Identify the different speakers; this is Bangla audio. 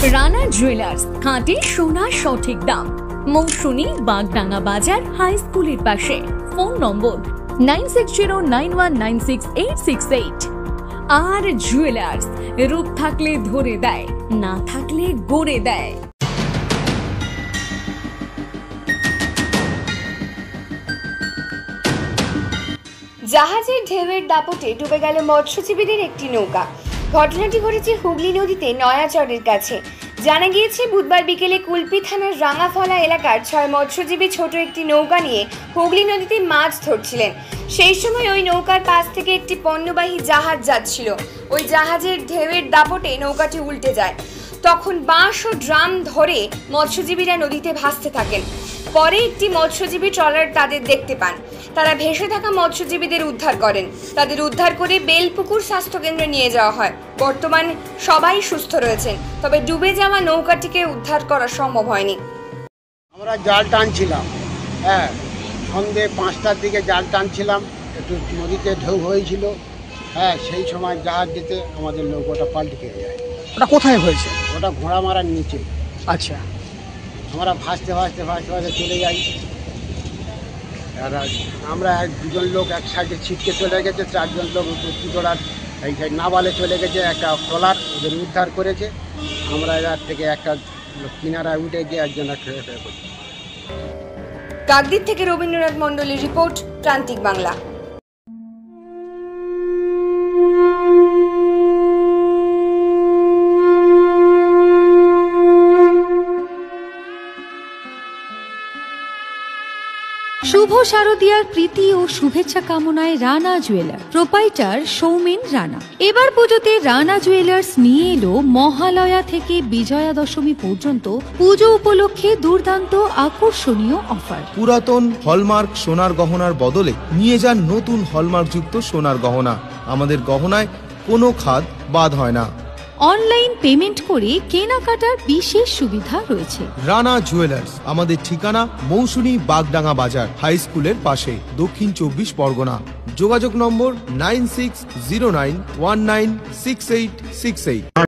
Speaker 1: রানা জুয়েলার্স, খাঁটি সোনা সঠিক দাম। মৌসুমী, বাগডাঙ্গা বাজার, হাই স্কুলের পাশে। ফোন নম্বর 9609196868। আর জুয়েলার্স, রূপ থাকলে ধরে দেয়, না থাকলে গড়ে দেয়।
Speaker 2: জাহাজের ঢেউয়ের দাপটে ডুবে গেল মৎস্যজীবীদের একটি নৌকা। ঘটনাটি ঘটেছে হুগলি নদীতে নয়াচরের কাছে। জানা গিয়েছে, বুধবার বিকেলে কুলপি থানার রাঙাফলা এলাকার 6 মৎস্যজীবী ছোট একটি নৌকা নিয়ে হুগলি নদীতে মাছ ধরছিলেন। সেই সময় ওই নৌকার পাশ থেকে একটি পণ্যবাহী জাহাজ যাচ্ছিল। ওই জাহাজের ঢেউয়ের দাপটে নৌকাটি উল্টে যায়। তখন বাঁশ ও ড্রাম ধরে মৎস্যজীবীরা নদীতে ভাসতে থাকেন। পরে একটি মৎস্যজীবী ট্রলার তাদের দেখতে পান। তারা ভেসে থাকা মৎস্যজীবীদের উদ্ধার করেন। তাদের উদ্ধার করে বেলপুকুর স্বাস্থ্যকেন্দ্রে নিয়ে যাওয়া হয়। বর্তমান সবাই সুস্থ রয়েছেন, তবে ডুবে যাওয়া নৌকাটিকে উদ্ধার করা সম্ভব হয়নি।
Speaker 3: আমরা জাল টানছিলাম, সন্ধ্যে 5টার দিকে জাল টানছিলাম, একটু নদীতে ঢেউ হয়েছিল। সেই সময় জাহাজ যেতে আমাদের নৌকাটা পাল্টে খেয়ে যায়।
Speaker 4: ওটা কোথায় হয়েছে?
Speaker 3: ওটা ঘোড়া মারার নিচে।
Speaker 4: আচ্ছা,
Speaker 3: আমরা ভাসতে ভাসতে চলে যাই। আর আমরা 2জন লোক এক সাইডে ছিটকে চলে গেছে, 4জন লোক পুজোড়ার এই নাবালে চলে গেছে। একটা ট্রলার ওদের উদ্ধার করেছে। আমরা এর থেকে একটা কিনারায় উঠে গিয়ে একজন করছি।
Speaker 2: কাকদ্বীপ থেকে রবীন্দ্রনাথ মণ্ডলের রিপোর্ট, প্রান্তিক বাংলা।
Speaker 5: শুভ শারদীয়ার প্রীতি ও শুভেচ্ছা কামনায় রানা জুয়েলার প্রোপাইটার সৌমেন রানা এবার পুজোতে রানা জুয়েলার্স নিয়ে এলো মহালয়া থেকে বিজয়া দশমী পর্যন্ত পুজো উপলক্ষে দুর্দান্ত আকর্ষণীয় অফার।
Speaker 6: পুরাতন হলমার্ক সোনার গহনার বদলে নিয়ে যান নতুন হলমার্কযুক্ত সোনার গহনা। আমাদের গহনায় কোনো খাদ বাদ হয় না।
Speaker 5: অনলাইন পেমেন্ট করে কেনাকাটার বিশেষ সুবিধা রয়েছে।
Speaker 6: রানা জুয়েলার্স, আমাদের ঠিকানা মৌসুমী, বাগডাঙ্গা বাজার, হাই স্কুলের পাশে, দক্ষিণ 24 পরগনা। যোগাযোগ নম্বর 9609196868।